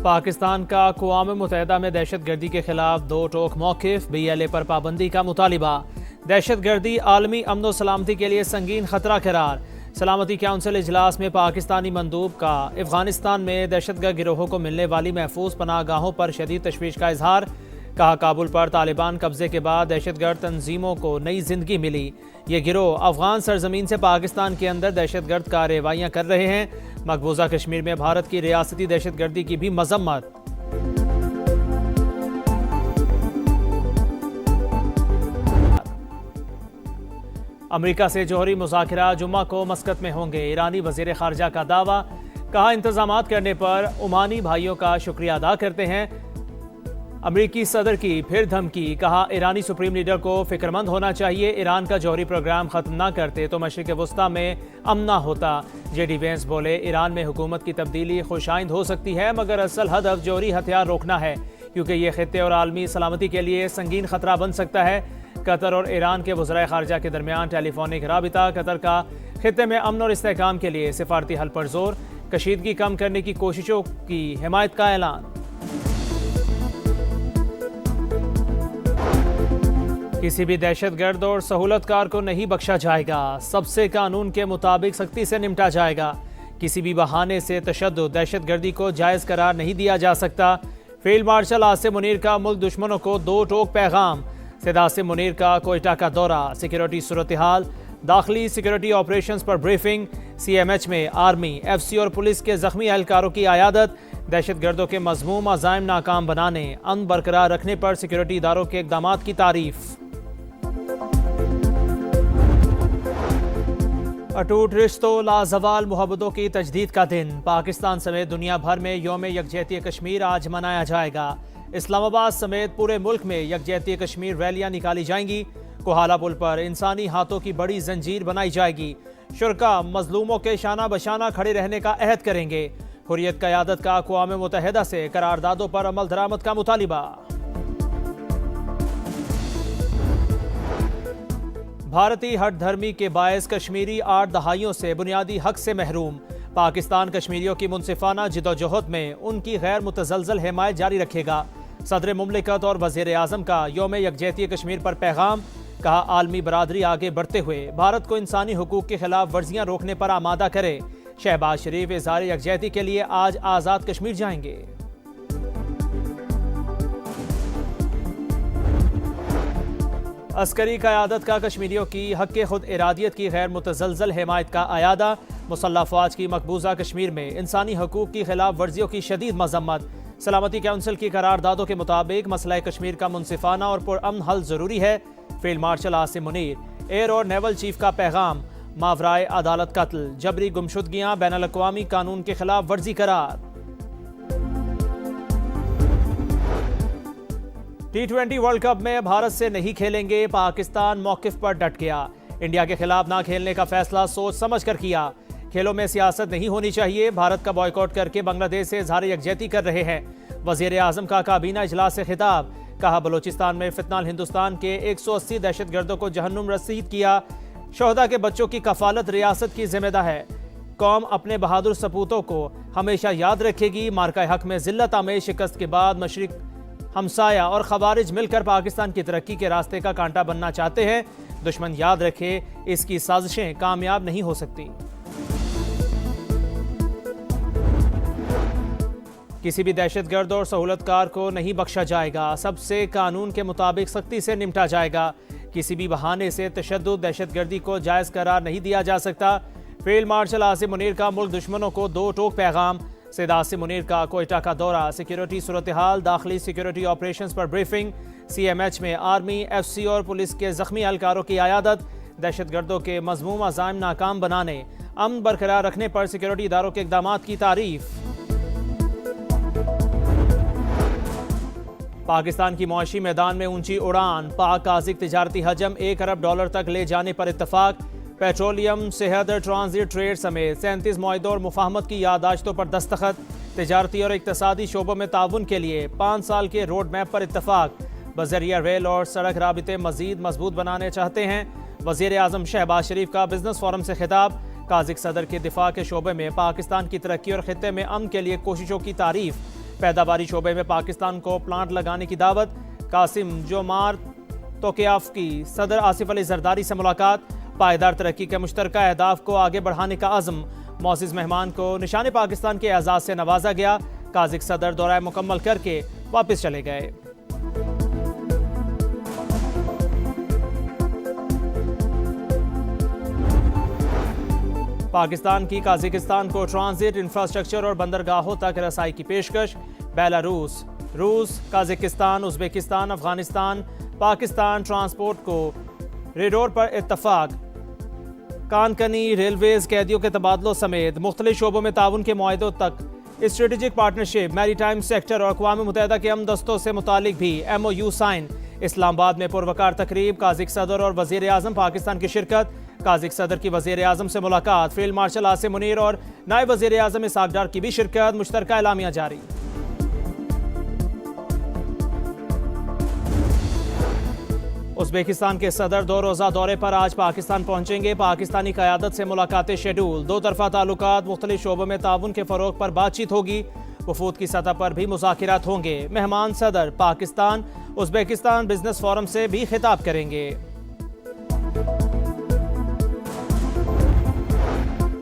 पाकिस्तान का अक़वाम मुत्तहिदा में दहशतगर्दी के खिलाफ दो टोक मौक़िफ़, BLA पर पाबंदी का मुतालिबा। दहशतगर्दी आलमी अमन व सलामती के लिए संगीन खतरा करार। सलामती काउंसिल इजलास में पाकिस्तानी मंदूब का अफगानिस्तान में दहशतगर्द गिरोहों को मिलने वाली महफूज पनाहगाहों पर शदीद तशवीश का इजहार। कहा, काबुल पर तालिबान कब्जे के बाद दहशतगर्द तंजीमों को नई जिंदगी मिली। ये गिरोह अफगान सरजमीन से पाकिस्तान के अंदर दहशतगर्द कार्रवाइयाँ कर रहे हैं। मकबूजा कश्मीर में भारत की रियासती दहशतगर्दी की भी मजम्मत। अमेरिका से जौहरी मुज़ाकिरा जुम्मा को मस्कत में होंगे। ईरानी वज़ीर ख़ारजा का दावा। कहा, इंतज़ामात करने पर ओमानी भाइयों का शुक्रिया अदा करते हैं। अमेरिकी सदर की फिर धमकी। कहा, ईरानी सुप्रीम लीडर को फिक्रमंद होना चाहिए। ईरान का जौहरी प्रोग्राम ख़त्म ना करते तो मशरिक़ वस्ता में अमन ना होता। JD वेंस बोले, ईरान में हुकूमत की तब्दीली खुशाइंद हो सकती है, मगर असल हदफ जौहरी हथियार रोकना है, क्योंकि ये खित्ते और आलमी सलामती के लिए संगीन खतरा बन सकता है। कतर और ईरान के वज़राए ख़ारजा के दरमियान टेलीफोनिक राबिता। कतर का खित्ते में अमन और इस्तेहकाम के लिए सिफारती हल पर जोर। कशीदगी कम करने की कोशिशों की हिमायत का ऐलान। किसी भी दहशतगर्द और सहूलतकार को नहीं बख्शा जाएगा। सबसे कानून के मुताबिक सख्ती से निपटा जाएगा। किसी भी बहाने से तशद्दुद, दहशतगर्दी को जायज़ करार नहीं दिया जा सकता। फील्ड मार्शल आसिम मुनीर का मुल्क दुश्मनों को दो टोक पैगाम। सैयद आसिम मुनीर का कोयटा का दौरा। सिक्योरिटी सूरत हाल, दाखिली सिक्योरिटी ऑपरेशंस पर ब्रीफिंग। CMH में आर्मी, FC और पुलिस के जख्मी एहलकारों की आयादत। दहशतगर्दों के मज़मूम अज़ाइम नाकाम बनाने, अमन बरकरार रखने पर सिक्योरिटी इदारों के इक़दामात की तारीफ। अटूट रिश्तों, लाजवाल मोहब्बतों की तजदीद का दिन। पाकिस्तान समेत दुनिया भर में यौम यकजहती कश्मीर आज मनाया जाएगा। इस्लामाबाद समेत पूरे मुल्क में यकजहती कश्मीर रैलियां निकाली जाएंगी। कोहाला पुल पर इंसानी हाथों की बड़ी जंजीर बनाई जाएगी। शुरका मजलूमों के शाना बशाना खड़े रहने का अहद करेंगे। हुर्रियत क़यादत का अक़वाम मुत्तहिदा से करारदादों पर अमल दरामद का मुतालिबा। भारतीय हट धर्मी के बायस कश्मीरी 8 दहाइयों से बुनियादी हक से महरूम। पाकिस्तान कश्मीरियों की मुनसिफाना जिदोजहद में उनकी गैर मुतज़लज़ल हिमायत जारी रखेगा। सदर मुमलिकत और वज़ीर आज़म का यौम यकजहती कश्मीर पर पैगाम। कहा, आलमी बरादरी आगे बढ़ते हुए भारत को इंसानी हुकूक की खिलाफ वर्जियाँ रोकने पर आमादा करे। शहबाज शरीफ इज़हार यकजहती के लिए आज आज़ाद कश्मीर जाएंगे। अस्करी क़यादत का कश्मीरियों की हक़ खुद इरादियत की गैर मुतज़लज़ल हिमायत का अयादा। मुसल्लह फ़ौज की मकबूजा कश्मीर में इंसानी हकूक़ की खिलाफ वर्जियों की शदीद मज़म्मत। सलामती काउंसिल की करारदादों के मुताबिक मसला कश्मीर का मुनसिफाना और पुरअमन हल ज़रूरी है। Field marshal Asim Munir. Air और नेवल चीफ का पैगाम। मावराए अदालत कत्ल, जबरी गुमशुदगियाँ बैनुल अक़वामी कानून के खिलाफ वर्जी करार। T20 वर्ल्ड कप में भारत से नहीं खेलेंगे। पाकिस्तान मौक़िफ़ पर डट गया। इंडिया के खिलाफ ना खेलने का फैसला सोच समझ कर किया। खेलों में सियासत नहीं होनी चाहिए। भारत का बॉयकॉट करके बांग्लादेश से इज़हार यकजहती कर रहे हैं। वज़ीर आज़म का काबीना इजलास से खिताब। कहा, बलोचिस्तान में फितनाल हिंदुस्तान के 180 दहशतगर्दों को जहन्नुम रसीद किया। शोहदा के बच्चों की कफालत रियासत की जिम्मेदार है। कौम अपने बहादुर सपूतों को हमेशा याद रखेगी। मार्का हक में जिल्लत आमेज शिकस्त के बाद मशरिक हमसाया और खवारिज मिलकर पाकिस्तान की तरक्की के रास्ते का कांटा बनना चाहते हैं। दुश्मन याद रखे, इसकी साजिशें कामयाब नहीं हो सकती। किसी भी दहशतगर्द और सहूलतकार को नहीं बख्शा जाएगा। सबसे कानून के मुताबिक सख्ती से निपटा जाएगा। किसी भी बहाने से तशद्दुद, दहशतगर्दी को जायज़ करार नहीं दिया जा सकता। फील्ड मार्शल आसिम मुनीर का मुल्क दुश्मनों को दो टोक पैगाम। सैयद आसिम मुनीर का कोयटा का दौरा। सिक्योरिटी सूरत हाल, दाखिली सिक्योरिटी ऑपरेशंस पर ब्रीफिंग। CMH में आर्मी, FC और पुलिस के जख्मी एहलकारों की आयादत। दहशतगर्दों के मज़मूम अज़ाइम नाकाम बनाने, अमन बरकरार रखने पर सिक्योरिटी इदारों के इक़दामात की तारीफ। पाकिस्तान की मुआशी मैदान में ऊंची उड़ान। पाक काज़िक तिजारती हजम $1 अरब तक ले जाने पर इत्तफाक। पेट्रोलियम, सेहत, ट्रांजिट ट्रेड समेत 37 मुआहिदों और मुफाहमत की यादाश्तों पर दस्तखत। तिजारती और इक़्तिसादी शोबों में ताउन के लिए 5 साल के रोड मैप पर इत्तफाक। बज़रिया रेल और सड़क राबिते मज़ीद मजबूत बनाने चाहते हैं। वज़ीर आज़म शहबाज शरीफ का बिजनेस फोरम से खिताब। काज़िक सदर के दिफा के शोबे में पाकिस्तान की तरक्की और खित्ते में अमन के लिए कोशिशों की तारीफ। पैदावारी शोबे में पाकिस्तान को प्लांट लगाने की दावत। कासिम जोमार तोक़ियाफ की सदर आसिफ अली जरदारी से मुलाकात। पायदार तरक्की के मुश्तरका अहदाफ को आगे बढ़ाने का अज़्म। मौसिस मेहमान को निशान पाकिस्तान के एजाज से नवाजा गया। काज़िक सदर दौरा मुकम्मल करके वापस चले गए। पाकिस्तान की काज़िकिस्तान को ट्रांजिट, इंफ्रास्ट्रक्चर और बंदरगाहों तक रसाई की पेशकश। बेलारूस, रूस, काज़िकिस्तान, उज़्बेकिस्तान, अफगानिस्तान, पाकिस्तान ट्रांसपोर्ट को रेडोर पर इत्तफाक। कानकनी, रेलवेज, कैदियों के तबादलों समेत मुख्तलिफ शोबों में ताउन के मुआहदों तक स्ट्रेटेजिक पार्टनरशिप। मैरीटाइम सेक्टर और अक़वाम मुत्तहिदा के अमन दस्तों से मुतालिक भी MOU साइन। इस्लामाबाद में पुरवकार तकरीब। काज़िक सदर और वज़ीर आज़म पाकिस्तान की शिरकत। काज़िक सदर की वज़ीर आज़म से मुलाकात। फील्ड मार्शल आसिम मुनीर और नायब वज़ीर आज़म इसहाक डार की भी शिरकत। मुश्तरका एलामिया जारी। उज़्बेकिस्तान के सदर 2 रोज़ा दौरे पर आज पाकिस्तान पहुंचेंगे। पाकिस्तानी क़यादत से मुलाकातें शेड्यूल। 2 तरफ़ा ताल्लुकात, मुख्तलिफ शोबों में ताउन के फ़रोग़ पर बातचीत होगी। वफूद की सतह पर भी मुज़ाकिरात होंगे। मेहमान सदर पाकिस्तान उज़्बेकिस्तान बिजनेस फोरम से भी खिताब करेंगे।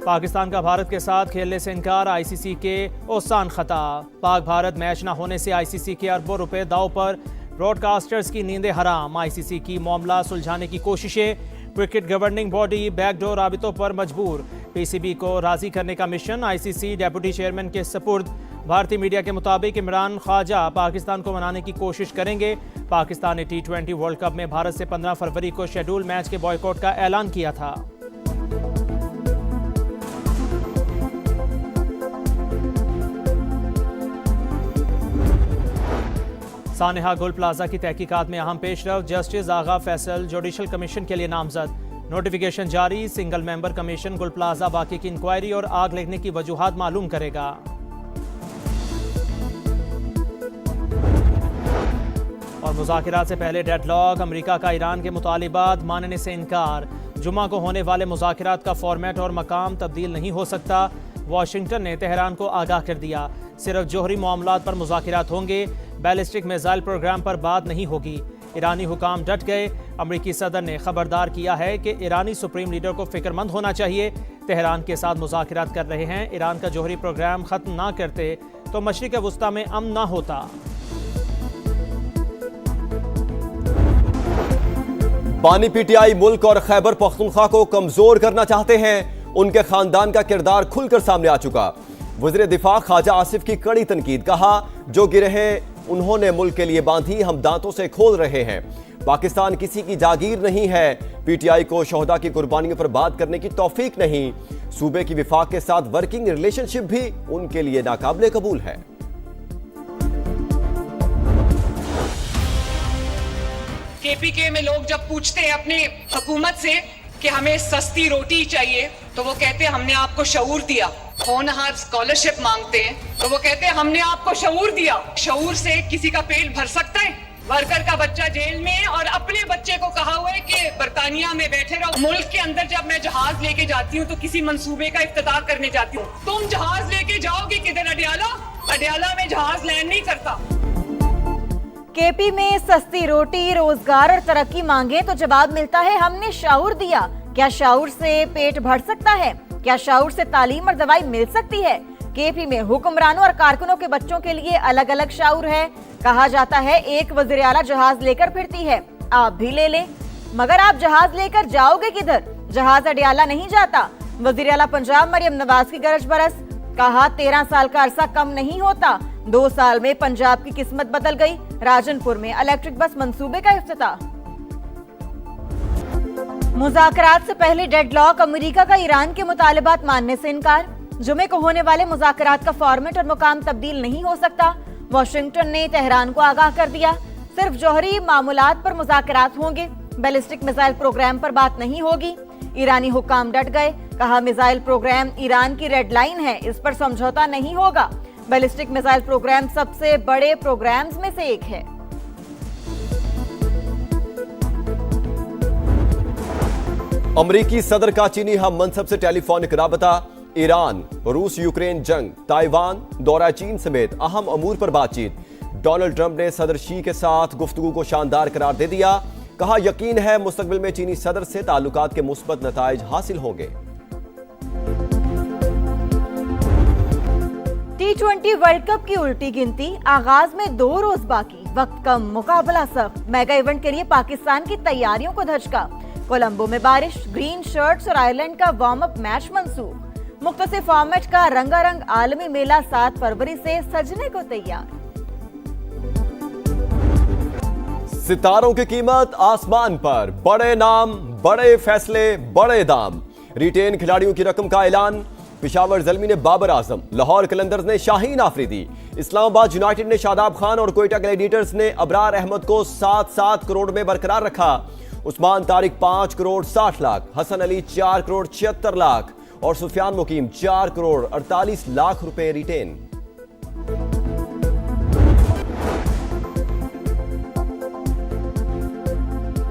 पाकिस्तान का भारत के साथ खेलने से इनकार। ICC के ओसान खता। पाक भारत मैच न होने से ICC के अरबों रुपए दाव पर। ब्रॉडकास्टर्स की नींदें हराम। ICC की मामला सुलझाने की कोशिशें। क्रिकेट गवर्निंग बॉडी बैकडोर राबितों पर मजबूर। PCB को राजी करने का मिशन ICC डेप्यूटी चेयरमैन के सपुर्द। भारतीय मीडिया के मुताबिक इमरान ख्वाजा पाकिस्तान को मनाने की कोशिश करेंगे। पाकिस्तान ने T20 वर्ल्ड कप में भारत से 15 फरवरी को शेड्यूल मैच के बॉयकॉट का ऐलान किया था। सानेहा गुल प्लाजा की तहकीकात में अहम पेशरफ। जस्टिस आगा फैसल जुडिशल कमीशन के लिए नामजद। नोटिफिकेशन जारी। सिंगल मेंबर कमीशन गुल प्लाजा बाकी की इंक्वायरी और आग लगने की वजूहात मालूम करेगा। और मुज़ाकिरात से पहले डेडलॉक। अमेरिका का ईरान के मुतालिबात मानने से इनकार। जुमा को होने वाले मुज़ाकिरात का फॉर्मेट और मकाम तब्दील नहीं हो सकता। वाशिंगटन ने तेहरान को आगाह कर दिया। सिर्फ जोहरी मामलात पर मुज़ाकिरात होंगे। बैलिस्टिक मिसाइल प्रोग्राम पर बात नहीं होगी। ईरानी हुकाम डट गए। अमरीकी सदर ने खबरदार किया है कि ईरानी सुप्रीम लीडर को फिक्रमंद होना चाहिए। तेहरान के साथ मुज़ाकिरात कर रहे हैं। ईरान का जोहरी प्रोग्राम ख़त्म ना करते तो मशरिक़ वुस्ता में अमन ना होता। बानी PTI मुल्क और खैबर पख्तूनख्वा को कमजोर करना चाहते हैं। उनके खानदान का किरदार खुलकर सामने आ चुका। वज़ीर दिफा ख्वाजा आसिफ की कड़ी तनकीद। कहा, जो गिरहें उन्होंने मुल्क के लिए बांधी हम दांतों से खोल रहे हैं। पाकिस्तान किसी की जागीर नहीं है। PTI को शोहदा की कुर्बानियों पर बात करने की तौफीक नहीं। सूबे की विफाक के साथ वर्किंग रिलेशनशिप भी उनके लिए नाकाबिले कबूल है। KPK में लोग जब पूछते हैं अपनी हुकूमत से कि हमें सस्ती रोटी चाहिए तो वो कहते हैं हमने आपको शऊर दिया। होनहार स्कॉलरशिप मांगते हैं तो वो कहते हैं हमने आपको शऊर दिया। शऊर से किसी का पेट भर सकता है? वर्कर का बच्चा जेल में है और अपने बच्चे को कहा हुआ है कि बरतानिया में बैठे रहो। मुल्क के अंदर जब मैं जहाज लेके जाती हूँ तो किसी मंसूबे का इफ्तिताह करने जाती हूँ। तुम जहाज लेके जाओगे किधर? अडयाला? अडयाला में जहाज लैंड नहीं करता। KP में सस्ती रोटी, रोजगार और तरक्की मांगे तो जवाब मिलता है हमने शाऊर दिया। क्या शाऊर से पेट भर सकता है? क्या शाऊर से तालीम और दवाई मिल सकती है? KP में हुक्मरानों और कारकुनों के बच्चों के लिए अलग अलग शाऊर है। कहा जाता है एक वज़ीर आला जहाज लेकर फिरती है, आप भी ले लें। मगर आप जहाज लेकर जाओगे किधर? जहाज अडयाला नहीं जाता। वज़ीर आला पंजाब मरियम नवाज की गरज बरस। कहा 13 साल का अरसा कम नहीं होता। 2 साल में पंजाब की किस्मत बदल गई। राजनपुर में इलेक्ट्रिक बस मंसूबे का इफ्तिताह। मुज़ाकरात से पहले डेडलॉक। अमेरिका का ईरान के मुतालिबात मानने से इनकार। जुमे को होने वाले मुज़ाकरात का फॉर्मेट और मुकाम तब्दील नहीं हो सकता। वाशिंगटन ने तेहरान को आगाह कर दिया। सिर्फ जौहरी मामूलात पर मुज़ाकरात होंगे। बैलिस्टिक मिसाइल प्रोग्राम पर बात नहीं होगी। ईरानी हुकाम डट गए। कहा मिसाइल प्रोग्राम ईरान की रेड लाइन है, इस पर समझौता नहीं होगा। बैलिस्टिक मिसाइल प्रोग्राम सबसे बड़े प्रोग्राम्स में से एक है। अमरीकी सदर का चीनी हम मनसब से टेलीफोनिक राबता। ईरान, रूस यूक्रेन जंग, ताइवान, दौरा चीन समेत अहम अमूर पर बातचीत। डोनाल्ड ट्रंप ने सदर शी के साथ गुफ्तगू को शानदार करार दे दिया। कहा, यकीन है मुस्तकबिल में चीनी सदर से ताल्लुकात के मुस्बत नताइज हासिल होंगे। T20 वर्ल्ड कप की उल्टी गिनती, आगाज में 2 रोज बाकी, वक्त कम, मुकाबला सख्त। मेगा इवेंट के लिए पाकिस्तान की तैयारियों को धचका। कोलंबो में बारिश, ग्रीन शर्ट्स और आयरलैंड का वार्म अप मैच मंसूख। मुख्तलिफ फॉर्मेट का रंगारंग आलमी मेला 7 फरवरी से सजने को तैयार। सितारों की कीमत आसमान पर, बड़े नाम, बड़े फैसले, बड़े दाम। रिटेन खिलाड़ियों की रकम का ऐलान। पेशावर ज़ल्मी ने बाबर आजम, लाहौर कलंदर्स ने शाहीन आफरीदी, इस्लामाबाद यूनाइटेड ने शादाब खान और कोयटा ग्लैडिएटर्स ने अबरार अहमद को 7-7 करोड़ में बरकरार रखा। उस्मान तारिक 5 करोड़ 60 लाख, हसन अली 4 करोड़ 76 लाख और सुफियान मुकीम 4 करोड़ 48 लाख रुपए रिटेन।